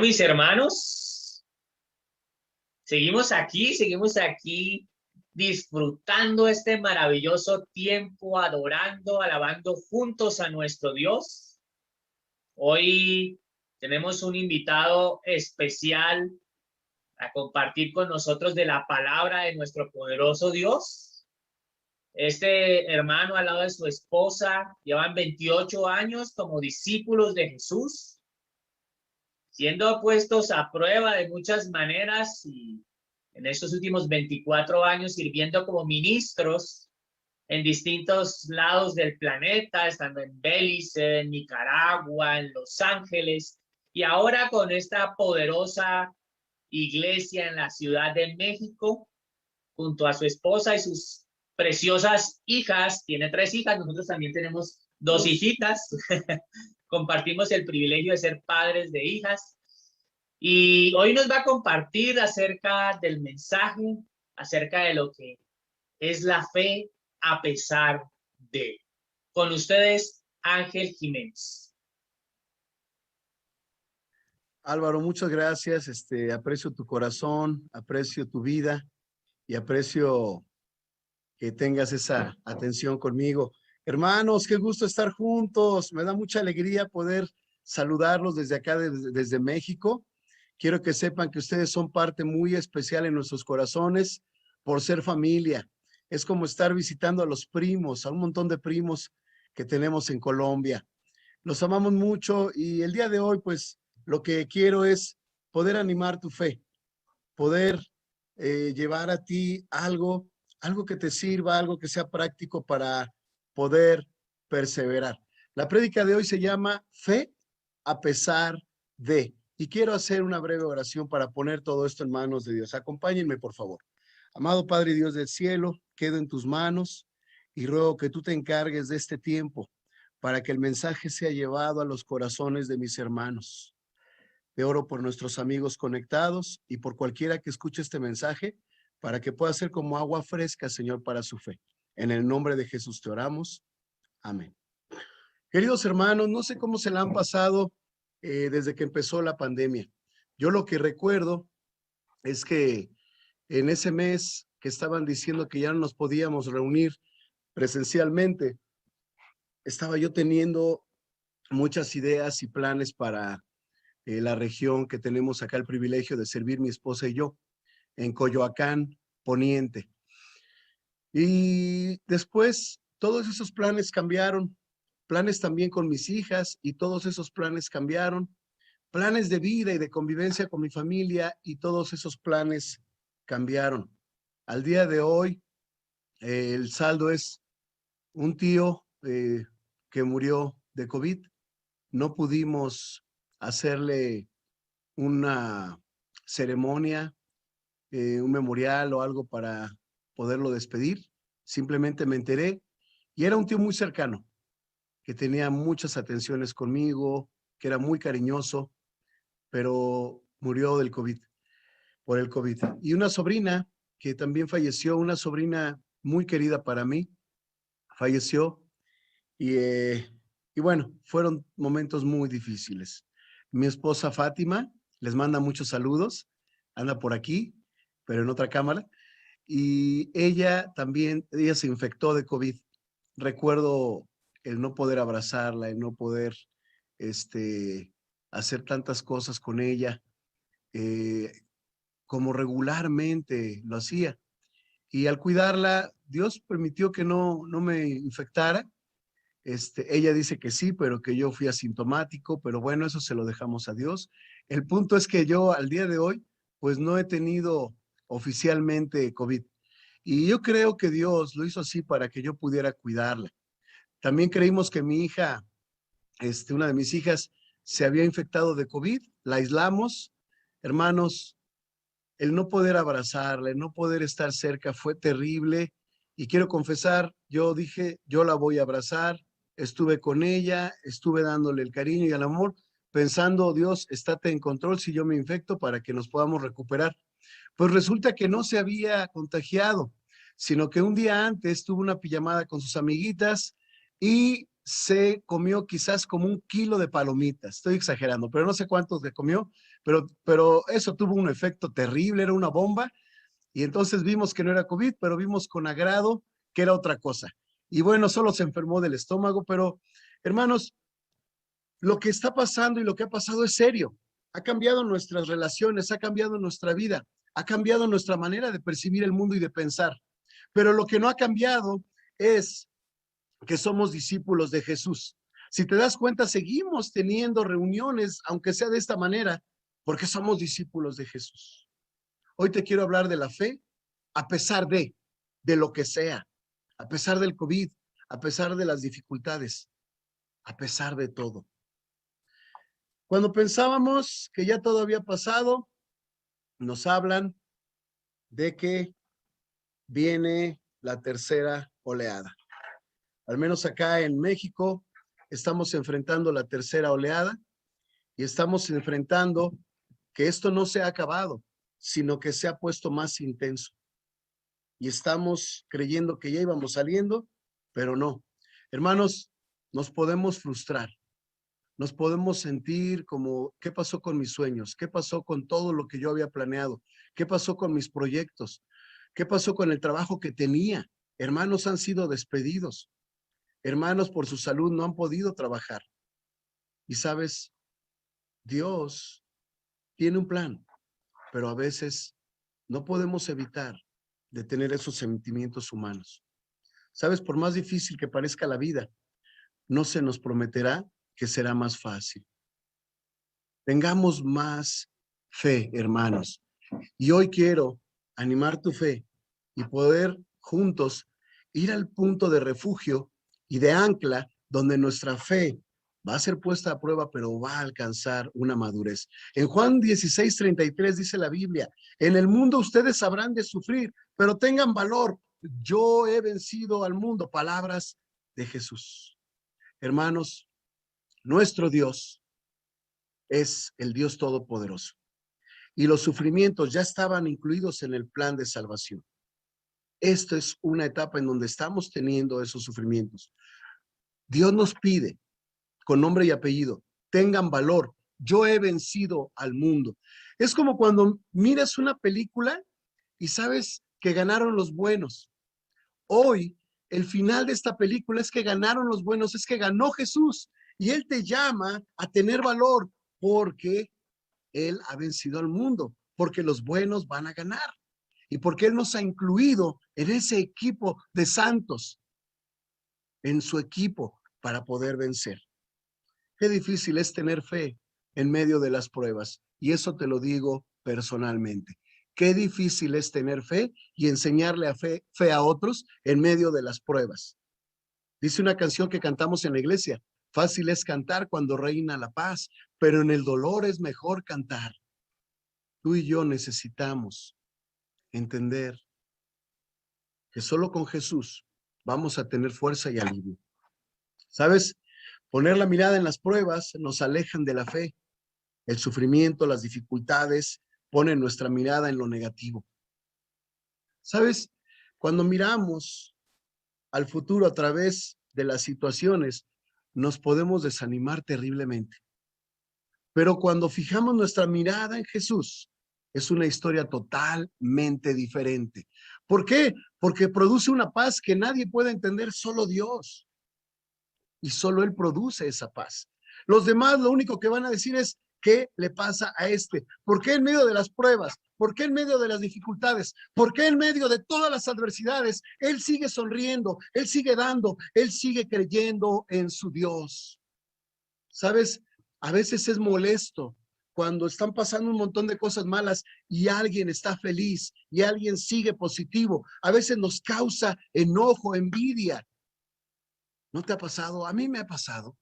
Mis hermanos, seguimos aquí disfrutando este maravilloso tiempo, adorando, alabando juntos a nuestro Dios. Hoy tenemos un invitado especial a compartir con nosotros de la palabra de nuestro poderoso Dios. Este hermano al lado de su esposa llevan 28 años como discípulos de Jesús, siendo puestos a prueba de muchas maneras y en estos últimos 24 años sirviendo como ministros en distintos lados del planeta, estando en Belice, en Nicaragua, en Los Ángeles, y ahora con esta poderosa iglesia en la Ciudad de México, junto a su esposa y sus preciosas hijas. Tiene 3 hijas, nosotros también tenemos 2 hijitas. Compartimos el privilegio de ser padres de hijas. Y hoy nos va a compartir acerca del mensaje, acerca de lo que es la fe a pesar de. Con ustedes, Ángel Jiménez. Álvaro, muchas gracias. Aprecio tu corazón, aprecio tu vida y aprecio que tengas esa atención conmigo. Hermanos, qué gusto estar juntos. Me da mucha alegría poder saludarlos desde acá, desde México. Quiero que sepan que ustedes son parte muy especial en nuestros corazones por ser familia. Es como estar visitando a los primos, a un montón de primos que tenemos en Colombia. Los amamos mucho y el día de hoy, pues, lo que quiero es poder animar tu fe, poder llevar a ti algo que te sirva, algo que sea práctico para poder perseverar. La prédica de hoy se llama Fe a pesar de. Y quiero hacer una breve oración para poner todo esto en manos de Dios. Acompáñenme, por favor. Amado Padre Dios del cielo, quedo en tus manos y ruego que tú te encargues de este tiempo para que el mensaje sea llevado a los corazones de mis hermanos. Te oro por nuestros amigos conectados y por cualquiera que escuche este mensaje para que pueda ser como agua fresca, Señor, para su fe. En el nombre de Jesús te oramos. Amén. Queridos hermanos, no sé cómo se la han pasado desde que empezó la pandemia. Yo lo que recuerdo es que en ese mes que estaban diciendo que ya no nos podíamos reunir presencialmente, estaba yo teniendo muchas ideas y planes para la región que tenemos acá el privilegio de servir mi esposa y yo, en Coyoacán, Poniente. Y después todos esos planes cambiaron, planes también con mis hijas y todos esos planes cambiaron, planes de vida y de convivencia con mi familia y todos esos planes cambiaron. Al día de hoy, el saldo es un tío que murió de COVID. No pudimos hacerle una ceremonia, un memorial o algo para poderlo despedir. Simplemente me enteré y era un tío muy cercano, que tenía muchas atenciones conmigo, que era muy cariñoso, pero murió del COVID, por el COVID. Y una sobrina que también falleció, una sobrina muy querida para mí, falleció y bueno, fueron momentos muy difíciles. Mi esposa Fátima les manda muchos saludos, anda por aquí, pero en otra cámara, y ella también, ella se infectó de COVID. Recuerdo el no poder abrazarla, el no poder hacer tantas cosas con ella, eh, como regularmente lo hacía. Y al cuidarla, Dios permitió que no me infectara. Ella dice que sí, pero que yo fui asintomático, pero bueno, eso se lo dejamos a Dios. El punto es que yo al día de hoy, pues no he tenido oficialmente COVID. Y yo creo que Dios lo hizo así para que yo pudiera cuidarla. También creímos que mi hija, una de mis hijas, se había infectado de COVID, la aislamos. Hermanos, el no poder abrazarla, el no poder estar cerca fue terrible. Y quiero confesar, yo dije, yo la voy a abrazar, estuve con ella, estuve dándole el cariño y el amor, pensando, Dios, estate en control si yo me infecto para que nos podamos recuperar. Pues resulta que no se había contagiado, sino que un día antes tuvo una pijamada con sus amiguitas y se comió quizás como 1 kilo de palomitas. Estoy exagerando, pero no sé cuántos le comió, pero eso tuvo un efecto terrible, era una bomba, y entonces vimos que no era COVID, pero vimos con agrado que era otra cosa. Y bueno, solo se enfermó del estómago, pero hermanos, lo que está pasando y lo que ha pasado es serio. Ha cambiado nuestras relaciones, ha cambiado nuestra vida, ha cambiado nuestra manera de percibir el mundo y de pensar. Pero lo que no ha cambiado es que somos discípulos de Jesús. Si te das cuenta, seguimos teniendo reuniones, aunque sea de esta manera, porque somos discípulos de Jesús. Hoy te quiero hablar de la fe, a pesar de lo que sea, a pesar del COVID, a pesar de las dificultades, a pesar de todo. Cuando pensábamos que ya todo había pasado, nos hablan de que viene la tercera oleada. Al menos acá en México estamos enfrentando la tercera oleada y estamos enfrentando que esto no se ha acabado, sino que se ha puesto más intenso. Y estamos creyendo que ya íbamos saliendo, pero no. Hermanos, nos podemos frustrar. Nos podemos sentir como, ¿qué pasó con mis sueños? ¿Qué pasó con todo lo que yo había planeado? ¿Qué pasó con mis proyectos? ¿Qué pasó con el trabajo que tenía? Hermanos han sido despedidos. Hermanos por su salud no han podido trabajar. Y sabes, Dios tiene un plan, pero a veces no podemos evitar de tener esos sentimientos humanos. Sabes, por más difícil que parezca la vida, no se nos prometerá que será más fácil. Tengamos más fe, hermanos. Y hoy quiero animar tu fe y poder juntos ir al punto de refugio y de ancla donde nuestra fe va a ser puesta a prueba, pero va a alcanzar una madurez. En Juan 16:33 dice la Biblia, en el mundo ustedes habrán de sufrir, pero tengan valor. Yo he vencido al mundo. Palabras de Jesús. Hermanos, nuestro Dios es el Dios Todopoderoso. Y los sufrimientos ya estaban incluidos en el plan de salvación. Esta es una etapa en donde estamos teniendo esos sufrimientos. Dios nos pide, con nombre y apellido, tengan valor. Yo he vencido al mundo. Es como cuando miras una película y sabes que ganaron los buenos. Hoy, el final de esta película es que ganaron los buenos, es que ganó Jesús. Y Él te llama a tener valor porque Él ha vencido al mundo, porque los buenos van a ganar y porque Él nos ha incluido en ese equipo de santos, en su equipo para poder vencer. Qué difícil es tener fe en medio de las pruebas, y eso te lo digo personalmente. Qué difícil es tener fe y enseñarle a fe a otros en medio de las pruebas. Dice una canción que cantamos en la iglesia, fácil es cantar cuando reina la paz, pero en el dolor es mejor cantar. Tú y yo necesitamos entender que solo con Jesús vamos a tener fuerza y alivio. ¿Sabes? Poner la mirada en las pruebas nos alejan de la fe. El sufrimiento, las dificultades ponen nuestra mirada en lo negativo. ¿Sabes? Cuando miramos al futuro a través de las situaciones, nos podemos desanimar terriblemente. Pero cuando fijamos nuestra mirada en Jesús, es una historia totalmente diferente. ¿Por qué? Porque produce una paz que nadie puede entender, solo Dios. Y solo Él produce esa paz. Los demás lo único que van a decir es, ¿qué le pasa a este? ¿Por qué en medio de las pruebas? ¿Por qué en medio de las dificultades? ¿Por qué en medio de todas las adversidades? Él sigue sonriendo, Él sigue dando, Él sigue creyendo en su Dios. ¿Sabes? A veces es molesto cuando están pasando un montón de cosas malas y alguien está feliz y alguien sigue positivo. A veces nos causa enojo, envidia. ¿No te ha pasado? A mí me ha pasado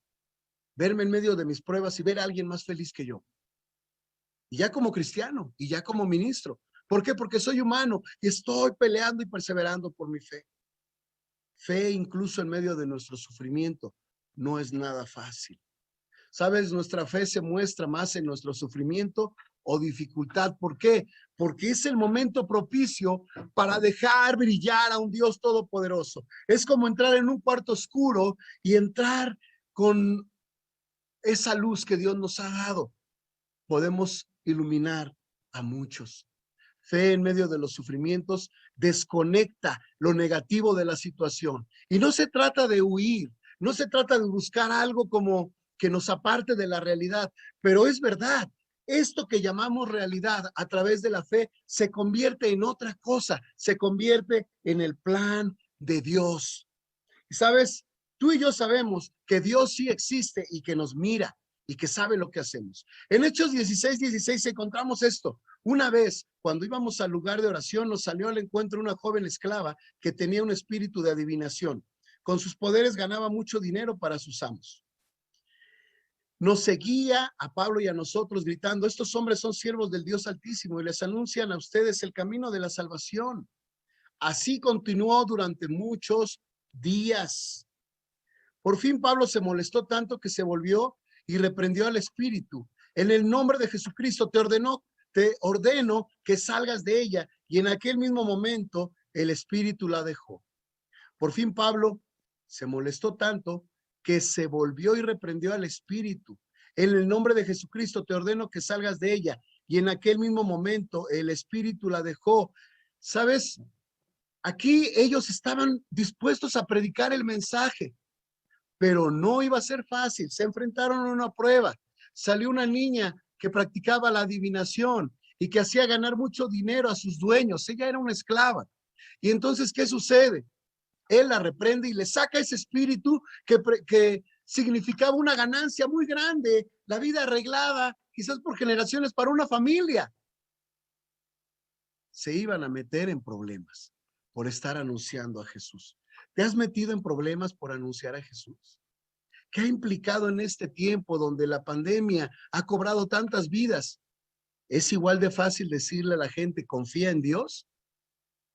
verme en medio de mis pruebas y ver a alguien más feliz que yo. Y ya como cristiano, y ya como ministro. ¿Por qué? Porque soy humano y estoy peleando y perseverando por mi fe. Fe incluso en medio de nuestro sufrimiento no es nada fácil. ¿Sabes? Nuestra fe se muestra más en nuestro sufrimiento o dificultad. ¿Por qué? Porque es el momento propicio para dejar brillar a un Dios todopoderoso. Es como entrar en un cuarto oscuro y entrar con esa luz que Dios nos ha dado. Podemos iluminar a muchos. Fe en medio de los sufrimientos desconecta lo negativo de la situación. Y no se trata de huir, no se trata de buscar algo como que nos aparte de la realidad, pero es verdad. Esto que llamamos realidad a través de la fe se convierte en otra cosa, se convierte en el plan de Dios. Y sabes, tú y yo sabemos que Dios sí existe y que nos mira y que sabe lo que hacemos. En Hechos 16 encontramos esto. Una vez, cuando íbamos al lugar de oración, nos salió al encuentro una joven esclava que tenía un espíritu de adivinación. Con sus poderes ganaba mucho dinero para sus amos. Nos seguía a Pablo y a nosotros gritando: estos hombres son siervos del Dios Altísimo y les anuncian a ustedes el camino de la salvación. Así continuó durante muchos días. Por fin Pablo se molestó tanto que se volvió y reprendió al espíritu. En el nombre de Jesucristo te ordeno que salgas de ella. Y en aquel mismo momento el espíritu la dejó. Por fin Pablo se molestó tanto que se volvió y reprendió al espíritu. En el nombre de Jesucristo te ordeno que salgas de ella. Y en aquel mismo momento el espíritu la dejó. ¿Sabes? Aquí ellos estaban dispuestos a predicar el mensaje, pero no iba a ser fácil. Se enfrentaron a una prueba. Salió una niña que practicaba la adivinación y que hacía ganar mucho dinero a sus dueños. Ella era una esclava. Y entonces, ¿qué sucede? Él la reprende y le saca ese espíritu que significaba una ganancia muy grande, la vida arreglada, quizás por generaciones para una familia. Se iban a meter en problemas por estar anunciando a Jesús. ¿Te has metido en problemas por anunciar a Jesús? ¿Qué ha implicado en este tiempo donde la pandemia ha cobrado tantas vidas? ¿Es igual de fácil decirle a la gente, confía en Dios?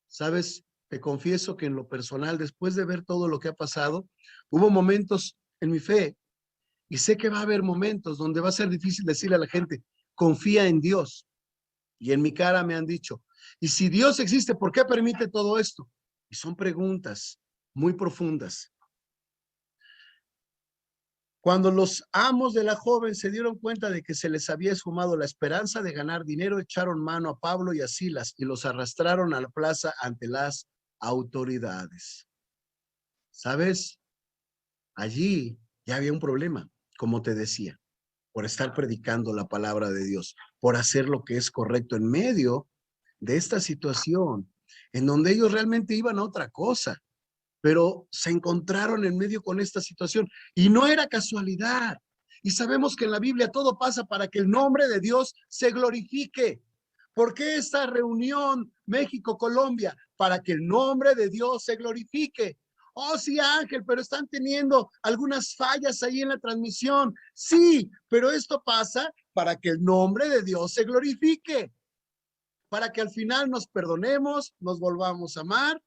¿Sabes? Te confieso que en lo personal, después de ver todo lo que ha pasado, hubo momentos en mi fe y sé que va a haber momentos donde va a ser difícil decirle a la gente, confía en Dios. Y en mi cara me han dicho, y si Dios existe, ¿por qué permite todo esto? Y son preguntas muy profundas. Cuando los amos de la joven se dieron cuenta de que se les había esfumado la esperanza de ganar dinero, echaron mano a Pablo y a Silas y los arrastraron a la plaza ante las autoridades. ¿Sabes? Allí ya había un problema, como te decía, por estar predicando la palabra de Dios, por hacer lo que es correcto en medio de esta situación, en donde ellos realmente iban a otra cosa, pero se encontraron en medio con esta situación y no era casualidad. Y sabemos que en la Biblia todo pasa para que el nombre de Dios se glorifique. ¿Por qué esta reunión México-Colombia? Para que el nombre de Dios se glorifique. Oh, sí, Ángel, pero están teniendo algunas fallas ahí en la transmisión. Sí, pero esto pasa para que el nombre de Dios se glorifique, para que al final nos perdonemos, nos volvamos a amar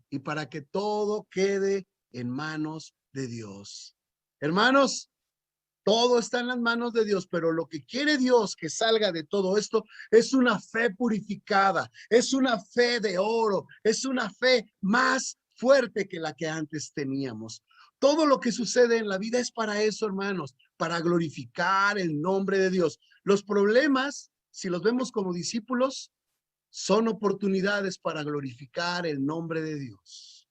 y para que todo quede en manos de Dios. Hermanos, todo está en las manos de Dios, pero lo que quiere Dios que salga de todo esto es una fe purificada, es una fe de oro, es una fe más fuerte que la que antes teníamos. Todo lo que sucede en la vida es para eso, hermanos, para glorificar el nombre de Dios. Los problemas, si los vemos como discípulos, son oportunidades para glorificar el nombre de Dios.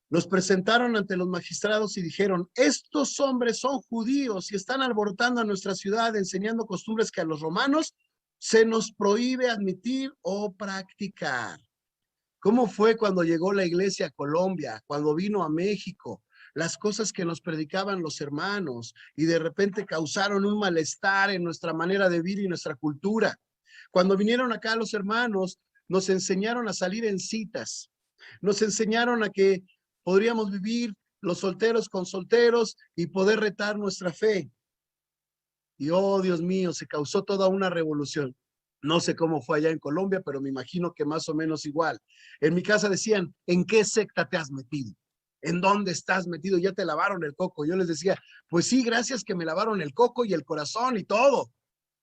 Los presentaron ante los magistrados y dijeron, estos hombres son judíos y están alborotando a nuestra ciudad, enseñando costumbres que a los romanos se nos prohíbe admitir o practicar. ¿Cómo fue cuando llegó la iglesia a Colombia, cuando vino a México? Las cosas que nos predicaban los hermanos y de repente causaron un malestar en nuestra manera de vivir y nuestra cultura. Cuando vinieron acá los hermanos, nos enseñaron a salir en citas, nos enseñaron a que podríamos vivir los solteros con solteros y poder retar nuestra fe. Y oh, Dios mío, se causó toda una revolución. No sé cómo fue allá en Colombia, pero me imagino que más o menos igual. En mi casa decían, ¿en qué secta te has metido? ¿En dónde estás metido? Ya te lavaron el coco. Yo les decía, pues sí, gracias que me lavaron el coco y el corazón y todo.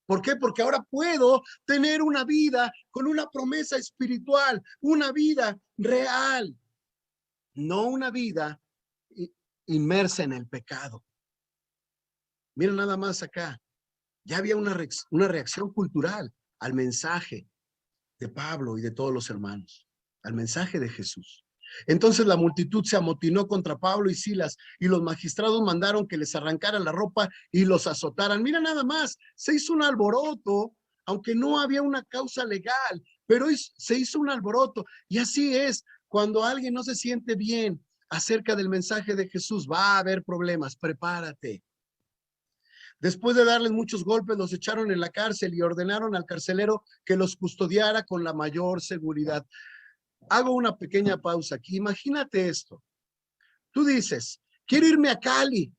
¿Por qué? Porque ahora puedo tener una vida con una promesa espiritual, una vida real, no una vida inmersa en el pecado. Mira nada más acá. Ya había una reacción cultural al mensaje de Pablo y de todos los hermanos, al mensaje de Jesús. Entonces la multitud se amotinó contra Pablo y Silas y los magistrados mandaron que les arrancaran la ropa y los azotaran. Mira nada más, se hizo un alboroto, aunque no había una causa legal, pero se hizo un alboroto. Y así es, cuando alguien no se siente bien acerca del mensaje de Jesús, va a haber problemas, prepárate. Después de darles muchos golpes, los echaron en la cárcel y ordenaron al carcelero que los custodiara con la mayor seguridad. Hago una pequeña pausa aquí. Imagínate esto. Tú dices, quiero irme a Cali,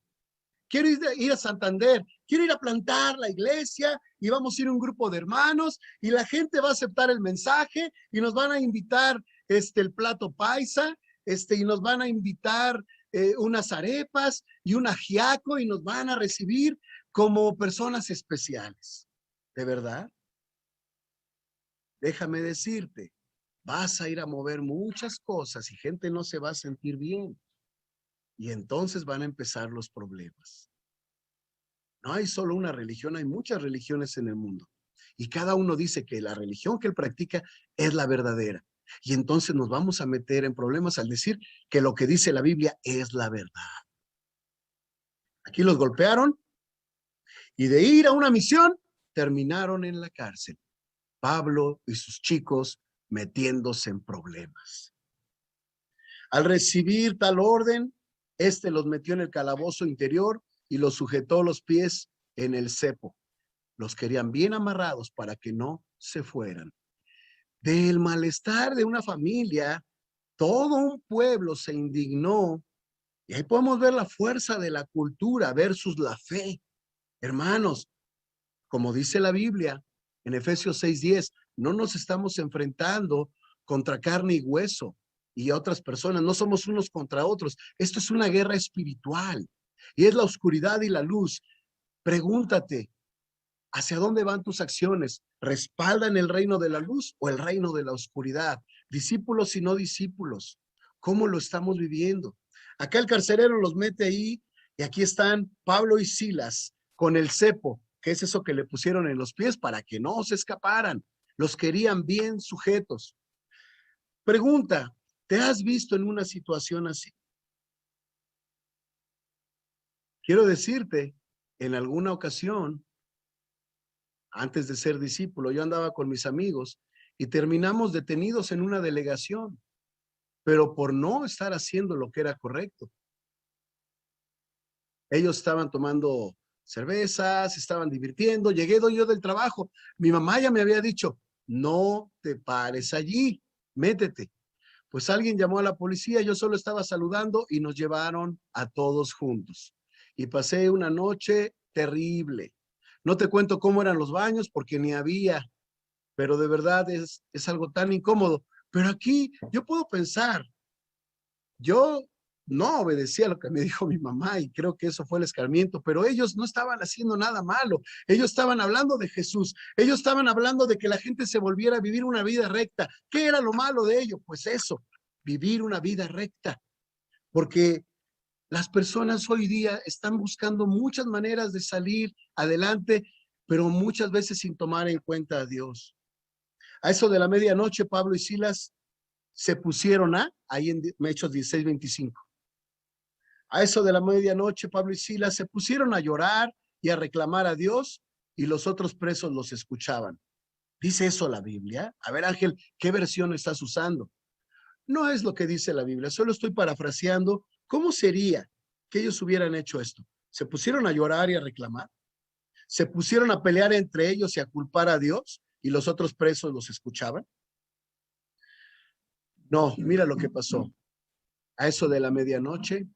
quiero ir a Santander, quiero ir a plantar la iglesia y vamos a ir un grupo de hermanos y la gente va a aceptar el mensaje y nos van a invitar el plato paisa, y nos van a invitar unas arepas y un ajiaco y nos van a recibir como personas especiales. ¿De verdad? Déjame decirte, vas a ir a mover muchas cosas y gente no se va a sentir bien. Y entonces van a empezar los problemas. No hay solo una religión, hay muchas religiones en el mundo. Y cada uno dice que la religión que él practica es la verdadera. Y entonces nos vamos a meter en problemas al decir que lo que dice la Biblia es la verdad. Aquí los golpearon y de ir a una misión terminaron en la cárcel. Pablo y sus chicos metiéndose en problemas. Al recibir tal orden, los metió en el calabozo interior y los sujetó los pies en el cepo. Los querían bien amarrados para que no se fueran. Del malestar de una familia, todo un pueblo se indignó. Y ahí podemos ver la fuerza de la cultura versus la fe. Hermanos, como dice la Biblia en Efesios 6:10, no nos estamos enfrentando contra carne y hueso y otras personas, no somos unos contra otros. Esto es una guerra espiritual y es la oscuridad y la luz. Pregúntate, ¿hacia dónde van tus acciones? ¿Respaldan el reino de la luz o el reino de la oscuridad? Discípulos y no discípulos, ¿cómo lo estamos viviendo? Acá el carcelero los mete ahí y aquí están Pablo y Silas con el cepo, que es eso que le pusieron en los pies para que no se escaparan. Los querían bien sujetos. Pregunta, ¿te has visto en una situación así? Quiero decirte, en alguna ocasión, antes de ser discípulo, yo andaba con mis amigos y terminamos detenidos en una delegación, pero por no estar haciendo lo que era correcto. Ellos estaban tomando cervezas, estaban divirtiendo, llegué yo del trabajo, mi mamá ya me había dicho, no te pares allí, métete. Pues alguien llamó a la policía, yo solo estaba saludando y nos llevaron a todos juntos. Y pasé una noche terrible. No te cuento cómo eran los baños porque ni había, pero de verdad es algo tan incómodo. Pero aquí yo puedo pensar, yo no obedecía lo que me dijo mi mamá y creo que eso fue el escarmiento, pero ellos no estaban haciendo nada malo. Ellos estaban hablando de Jesús. Ellos estaban hablando de que la gente se volviera a vivir una vida recta. ¿Qué era lo malo de ello? Pues eso, vivir una vida recta. Porque las personas hoy día están buscando muchas maneras de salir adelante, pero muchas veces sin tomar en cuenta a Dios. A eso de la medianoche, Pablo y Silas se pusieron ahí en Hechos 16:25. A eso de la medianoche, Pablo y Silas se pusieron a llorar y a reclamar a Dios y los otros presos los escuchaban. ¿Dice eso la Biblia? A ver, Ángel, ¿qué versión estás usando? No es lo que dice la Biblia, solo estoy parafraseando. ¿Cómo sería que ellos hubieran hecho esto? ¿Se pusieron a llorar y a reclamar? ¿Se pusieron a pelear entre ellos y a culpar a Dios y los otros presos los escuchaban? No, mira lo que pasó. A eso de la medianoche,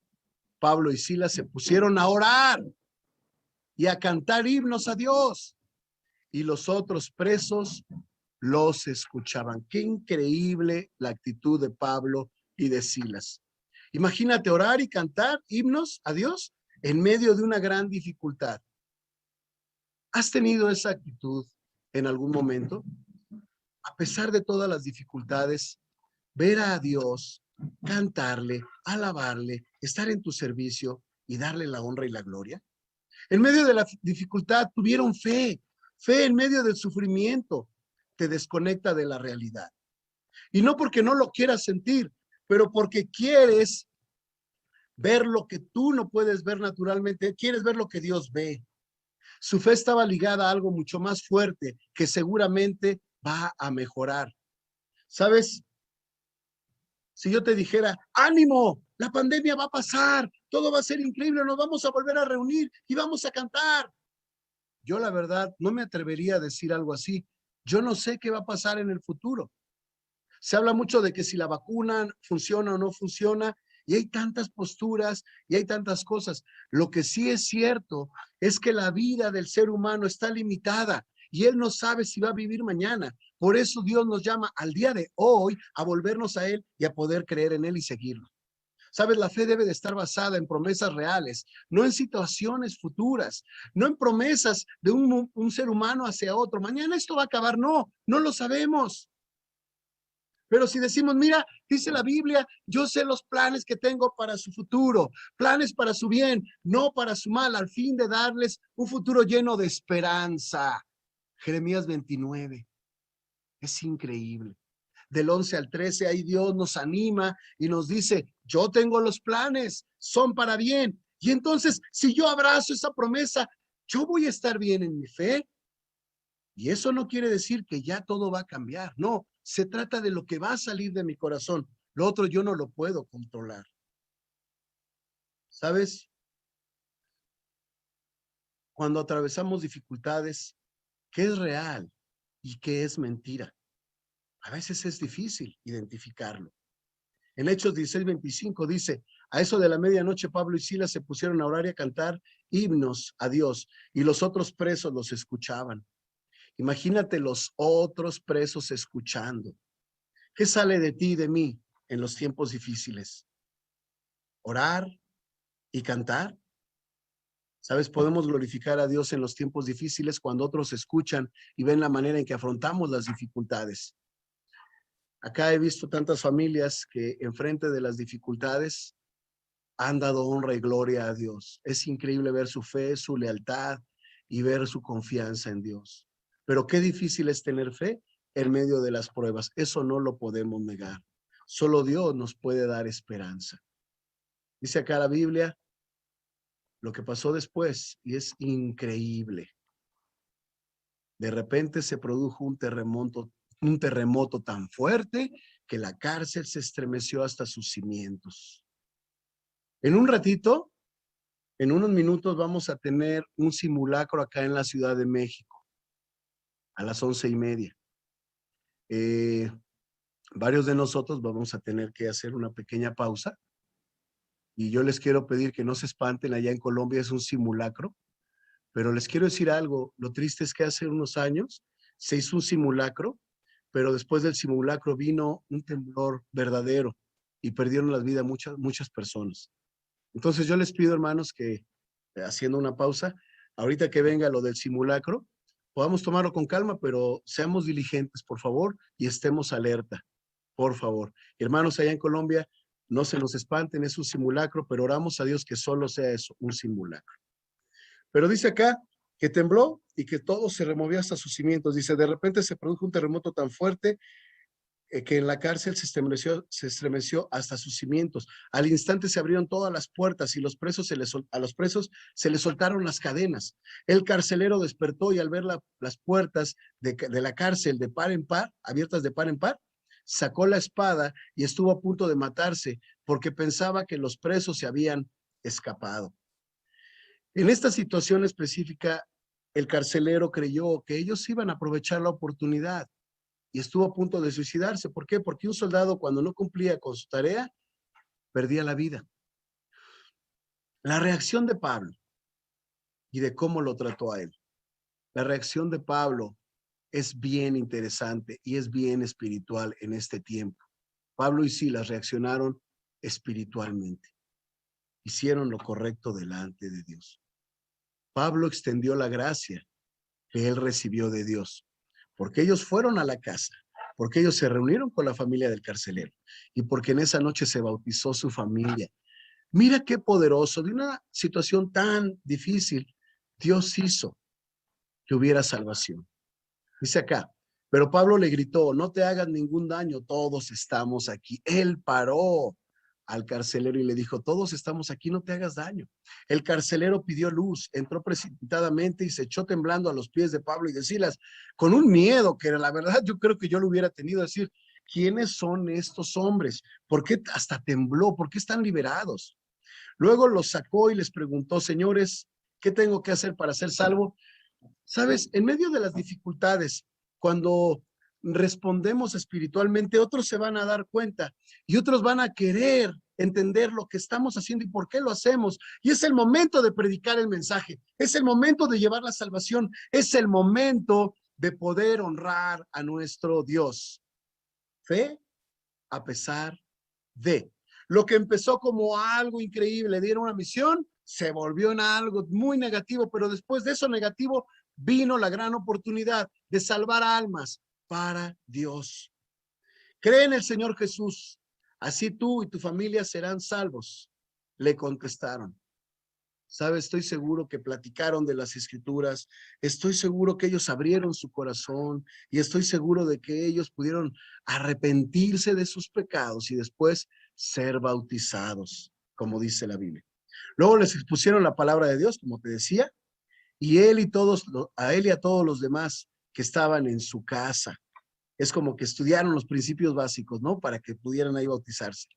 Pablo y Silas se pusieron a orar y a cantar himnos a Dios. Y los otros presos los escuchaban. Qué increíble la actitud de Pablo y de Silas. Imagínate orar y cantar himnos a Dios en medio de una gran dificultad. ¿Has tenido esa actitud en algún momento? A pesar de todas las dificultades, ver a Dios, cantarle, alabarle, estar en tu servicio y darle la honra y la gloria. En medio de la dificultad tuvieron fe. Fe en medio del sufrimiento te desconecta de la realidad. Y no porque no lo quieras sentir, pero porque quieres ver lo que tú no puedes ver naturalmente, quieres ver lo que Dios ve. Su fe estaba ligada a algo mucho más fuerte que seguramente va a mejorar. ¿Sabes? Si yo te dijera, ánimo, la pandemia va a pasar, todo va a ser increíble, nos vamos a volver a reunir y vamos a cantar. Yo la verdad no me atrevería a decir algo así. Yo no sé qué va a pasar en el futuro. Se habla mucho de que si la vacuna funciona o no funciona, y hay tantas posturas y hay tantas cosas. Lo que sí es cierto es que la vida del ser humano está limitada y él no sabe si va a vivir mañana. Por eso Dios nos llama al día de hoy a volvernos a él y a poder creer en él y seguirlo. Sabes, la fe debe de estar basada en promesas reales, no en situaciones futuras, no en promesas de un ser humano hacia otro. Mañana esto va a acabar. No, no lo sabemos. Pero si decimos, mira, dice la Biblia, yo sé los planes que tengo para su futuro, planes para su bien, no para su mal, al fin de darles un futuro lleno de esperanza. Jeremías 29. Es increíble. Del 11 al 13, ahí Dios nos anima y nos dice, yo tengo los planes, son para bien. Y entonces, si yo abrazo esa promesa, yo voy a estar bien en mi fe. Y eso no quiere decir que ya todo va a cambiar. No, se trata de lo que va a salir de mi corazón. Lo otro yo no lo puedo controlar. ¿Sabes? Cuando atravesamos dificultades, ¿qué es real y qué es mentira? A veces es difícil identificarlo. En Hechos 16:25 dice, a eso de la medianoche Pablo y Silas se pusieron a orar y a cantar himnos a Dios y los otros presos los escuchaban. Imagínate los otros presos escuchando. ¿Qué sale de ti y de mí en los tiempos difíciles? ¿Orar y cantar? ¿Sabes? Podemos glorificar a Dios en los tiempos difíciles cuando otros escuchan y ven la manera en que afrontamos las dificultades. Acá he visto tantas familias que enfrente de las dificultades han dado honra y gloria a Dios. Es increíble ver su fe, su lealtad y ver su confianza en Dios. Pero qué difícil es tener fe en medio de las pruebas. Eso no lo podemos negar. Solo Dios nos puede dar esperanza. Dice acá la Biblia lo que pasó después y es increíble. De repente se produjo un terremoto tan fuerte que la cárcel se estremeció hasta sus cimientos. En un ratito, en unos minutos vamos a tener un simulacro acá en la Ciudad de México, a las 11:30. Varios de nosotros vamos a tener que hacer una pequeña pausa y yo les quiero pedir que no se espanten, allá en Colombia es un simulacro, pero les quiero decir algo, lo triste es que hace unos años se hizo un simulacro, pero después del simulacro vino un temblor verdadero y perdieron la vida muchas personas. Entonces yo les pido, hermanos, que haciendo una pausa, ahorita que venga lo del simulacro, podamos tomarlo con calma, pero seamos diligentes, por favor, y estemos alerta, por favor. Hermanos, allá en Colombia, no se nos espanten, es un simulacro, pero oramos a Dios que solo sea eso, un simulacro. Pero dice acá que tembló y que todo se removió hasta sus cimientos. Dice, de repente se produjo un terremoto tan fuerte que en la cárcel se estremeció hasta sus cimientos. Al instante se abrieron todas las puertas y a los presos se les soltaron las cadenas. El carcelero despertó y al ver las puertas de la cárcel de par en par, abiertas de par en par, sacó la espada y estuvo a punto de matarse porque pensaba que los presos se habían escapado. En esta situación específica, el carcelero creyó que ellos iban a aprovechar la oportunidad y estuvo a punto de suicidarse. ¿Por qué? Porque un soldado cuando no cumplía con su tarea, perdía la vida. La reacción de Pablo y de cómo lo trató a él. La reacción de Pablo es bien interesante y es bien espiritual en este tiempo. Pablo y Silas reaccionaron espiritualmente. Hicieron lo correcto delante de Dios. Pablo extendió la gracia que él recibió de Dios, porque ellos fueron a la casa, porque ellos se reunieron con la familia del carcelero y porque en esa noche se bautizó su familia. Mira qué poderoso, de una situación tan difícil, Dios hizo que hubiera salvación. Dice acá, pero Pablo le gritó, no te hagas ningún daño, todos estamos aquí. Él paró al carcelero y le dijo, todos estamos aquí, no te hagas daño. El carcelero pidió luz, entró precipitadamente y se echó temblando a los pies de Pablo y de Silas, con un miedo que la verdad yo creo que yo lo hubiera tenido, decir, ¿quiénes son estos hombres? ¿Por qué hasta tembló? ¿Por qué están liberados? Luego los sacó y les preguntó, señores, ¿qué tengo que hacer para ser salvo? Sabes, en medio de las dificultades, cuando respondemos espiritualmente, otros se van a dar cuenta y otros van a querer entender lo que estamos haciendo y por qué lo hacemos. Y es el momento de predicar el mensaje, es el momento de llevar la salvación, es el momento de poder honrar a nuestro Dios. Fe a pesar de. Lo que empezó como algo increíble, dieron una misión, se volvió en algo muy negativo, pero después de eso negativo vino la gran oportunidad de salvar almas para Dios. Cree en el Señor Jesús, así tú y tu familia serán salvos. Le contestaron. ¿Sabes? Estoy seguro que platicaron de las Escrituras, estoy seguro que ellos abrieron su corazón y estoy seguro de que ellos pudieron arrepentirse de sus pecados y después ser bautizados, como dice la Biblia. Luego les expusieron la palabra de Dios, como te decía, y a él y a todos los demás que estaban en su casa. Es como que estudiaron los principios básicos, ¿no? Para que pudieran ahí bautizarse.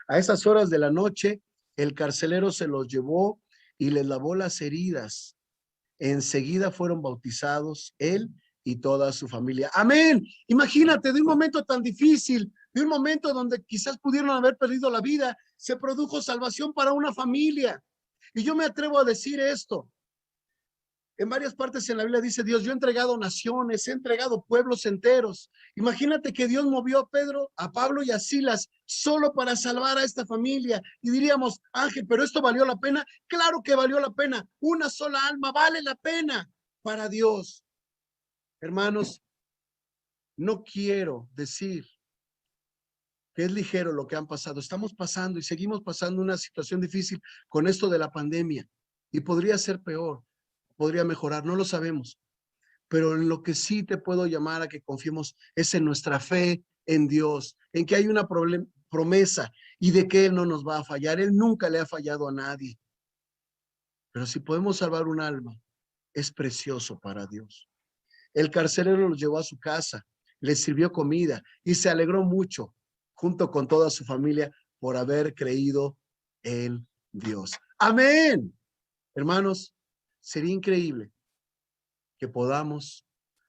A esas horas de la noche, el carcelero se los llevó y les lavó las heridas. Enseguida fueron bautizados él y toda su familia. Amén. Imagínate, de un momento tan difícil, de un momento donde quizás pudieron haber perdido la vida, se produjo salvación para una familia. Y yo me atrevo a decir esto. En varias partes en la Biblia dice Dios, yo he entregado naciones, he entregado pueblos enteros. Imagínate que Dios movió a Pablo y a Silas solo para salvar a esta familia. Y diríamos, Ángel, ¿pero esto valió la pena? Claro que valió la pena. Una sola alma vale la pena para Dios. Hermanos, no quiero decir que es ligero lo que han pasado. Estamos pasando y seguimos pasando una situación difícil con esto de la pandemia. Y podría ser peor, podría mejorar, no lo sabemos. Pero en lo que sí te puedo llamar a que confiemos es en nuestra fe en Dios, en que hay una promesa y de que Él no nos va a fallar. Él nunca le ha fallado a nadie. Pero si podemos salvar un alma, es precioso para Dios. El carcelero los llevó a su casa, les sirvió comida y se alegró mucho junto con toda su familia por haber creído en Dios. Amén. Hermanos, sería increíble que podamos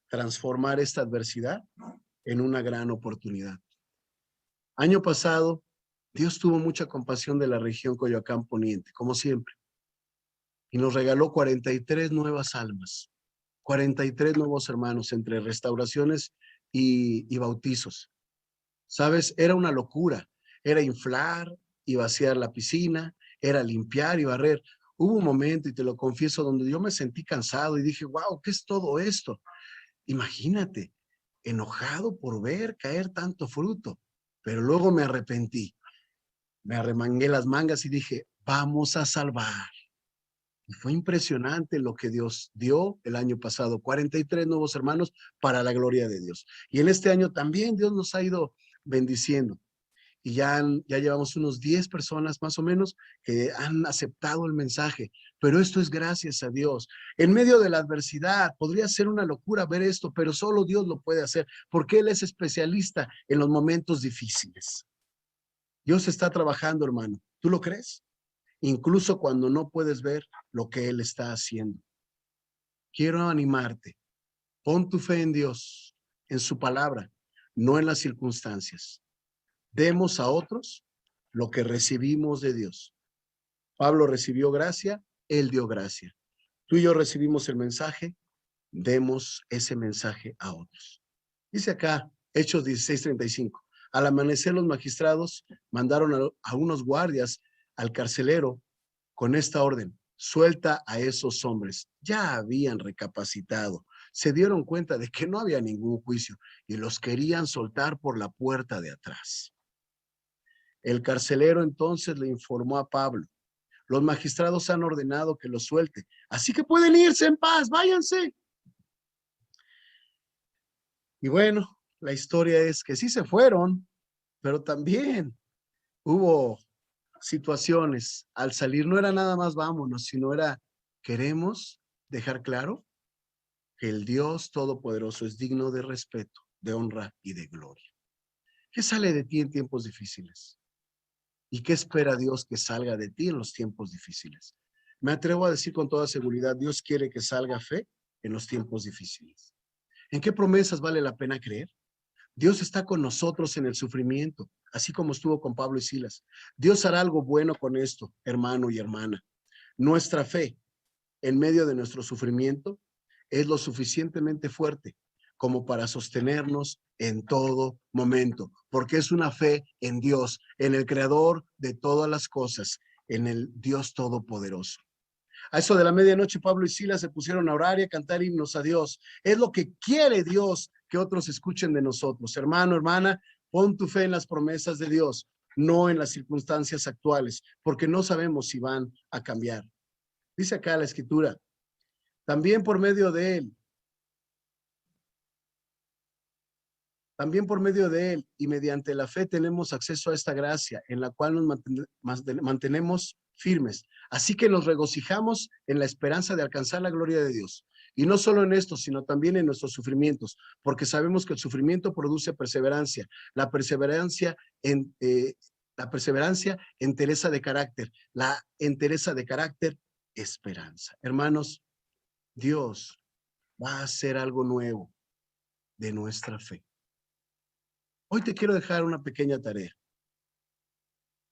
transformar esta adversidad en una gran oportunidad. Año pasado, Dios tuvo mucha compasión de la región Coyoacán Poniente, como siempre, y nos regaló 43 nuevas almas, 43 nuevos hermanos entre restauraciones y bautizos. ¿Sabes? Era una locura, era inflar y vaciar la piscina, era limpiar y barrer. Hubo un momento, y te lo confieso, donde yo me sentí cansado y dije, wow, ¿qué es todo esto? Imagínate, enojado por ver caer tanto fruto, pero luego me arrepentí, me arremangué las mangas y dije, vamos a salvar. Y fue impresionante lo que Dios dio el año pasado, 43 nuevos hermanos para la gloria de Dios. Y en este año también Dios nos ha ido bendiciendo. Y ya llevamos unos 10 personas más o menos que han aceptado el mensaje, pero esto es gracias a Dios. En medio de la adversidad, podría ser una locura ver esto, pero solo Dios lo puede hacer, porque Él es especialista en los momentos difíciles. Dios está trabajando, hermano. ¿Tú lo crees? Incluso cuando no puedes ver lo que Él está haciendo. Quiero animarte. Pon tu fe en Dios, en su palabra, no en las circunstancias. Demos a otros lo que recibimos de Dios. Pablo recibió gracia, él dio gracia. Tú y yo recibimos el mensaje, demos ese mensaje a otros. Dice acá, Hechos 16:35. Al amanecer los magistrados mandaron a unos guardias al carcelero con esta orden: suelta a esos hombres. Ya habían recapacitado, se dieron cuenta de que no había ningún juicio y los querían soltar por la puerta de atrás. El carcelero entonces le informó a Pablo Los magistrados han ordenado que los suelte. Así que pueden irse en paz, váyanse. Y bueno, la historia es que sí se fueron, pero también hubo situaciones. Al salir no era nada más vámonos, sino era queremos dejar claro que el Dios Todopoderoso es digno de respeto, de honra y de gloria. ¿Qué sale de ti en tiempos difíciles? ¿Y qué espera Dios que salga de ti en los tiempos difíciles? Me atrevo a decir con toda seguridad, Dios quiere que salga fe en los tiempos difíciles. ¿En qué promesas vale la pena creer? Dios está con nosotros en el sufrimiento, así como estuvo con Pablo y Silas. Dios hará algo bueno con esto, hermano y hermana. Nuestra fe en medio de nuestro sufrimiento es lo suficientemente fuerte como para sostenernos en todo momento, porque es una fe en Dios, en el creador de todas las cosas, en el Dios todopoderoso. A eso de la medianoche, Pablo y Silas se pusieron a orar y a cantar himnos a Dios. Es lo que quiere Dios que otros escuchen de nosotros. Hermano, hermana, pon tu fe en las promesas de Dios, no en las circunstancias actuales, porque no sabemos si van a cambiar. Dice acá la Escritura, también por medio de Él y mediante la fe tenemos acceso a esta gracia en la cual nos mantenemos firmes. Así que nos regocijamos en la esperanza de alcanzar la gloria de Dios. Y no solo en esto, sino también en nuestros sufrimientos, porque sabemos que el sufrimiento produce perseverancia. La perseverancia entereza de carácter. La entereza de carácter, esperanza. Hermanos, Dios va a hacer algo nuevo de nuestra fe. Hoy te quiero dejar una pequeña tarea.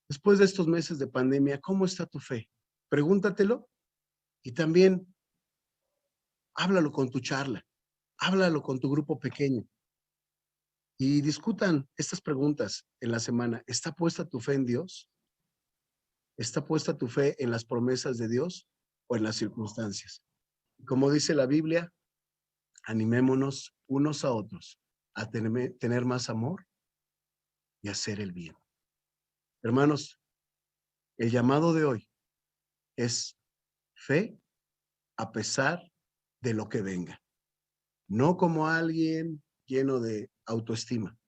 Después de estos meses de pandemia, ¿cómo está tu fe? Pregúntatelo y también háblalo con tu charla, háblalo con tu grupo pequeño y discutan estas preguntas en la semana. ¿Está puesta tu fe en Dios? ¿Está puesta tu fe en las promesas de Dios o en las circunstancias? Como dice la Biblia, animémonos unos a otros a tener más amor y hacer el bien. Hermanos, el llamado de hoy es fe a pesar de lo que venga. No como alguien lleno de autoestima,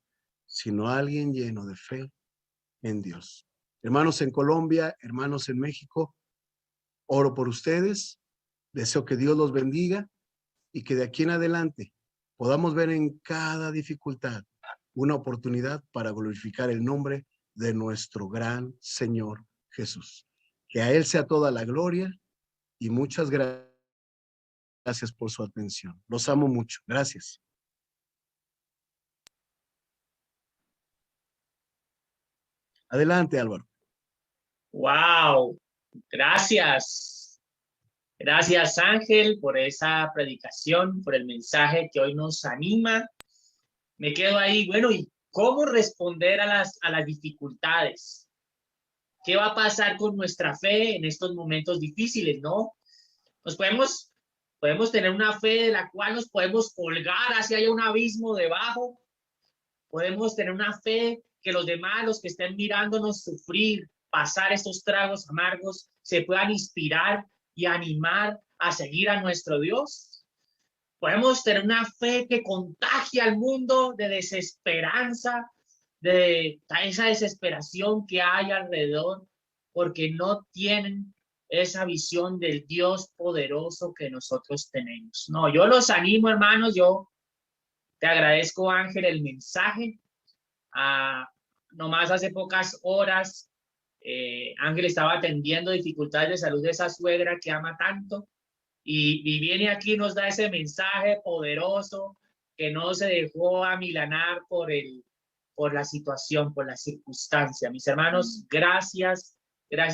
sino alguien lleno de fe en Dios. Hermanos en Colombia, hermanos en México, oro por ustedes, deseo que Dios los bendiga y que de aquí en adelante podamos ver en cada dificultad una oportunidad para glorificar el nombre de nuestro gran Señor Jesús. Que a Él sea toda la gloria y muchas gracias por su atención. Los amo mucho. Gracias. Adelante, Álvaro. Wow, gracias. Gracias, Ángel, por esa predicación, por el mensaje que hoy nos anima. Me quedo ahí, bueno, ¿y cómo responder a las dificultades? ¿Qué va a pasar con nuestra fe en estos momentos difíciles, no? Nos podemos tener una fe de la cual nos podemos colgar hacia haya un abismo debajo. Podemos tener una fe que los demás, los que estén mirándonos sufrir, pasar estos tragos amargos, se puedan inspirar y animar a seguir a nuestro Dios. Podemos tener una fe que contagie al mundo de desesperanza, de esa desesperación que hay alrededor, porque no tienen esa visión del Dios poderoso que nosotros tenemos. No, yo los animo, hermanos, yo te agradezco, Ángel, el mensaje. Nomás hace pocas horas, Ángel estaba atendiendo dificultades de salud de esa suegra que ama tanto y viene aquí y nos da ese mensaje poderoso que no se dejó amilanar por la situación, por la circunstancia. Mis hermanos, gracias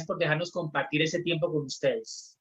por dejarnos compartir ese tiempo con ustedes.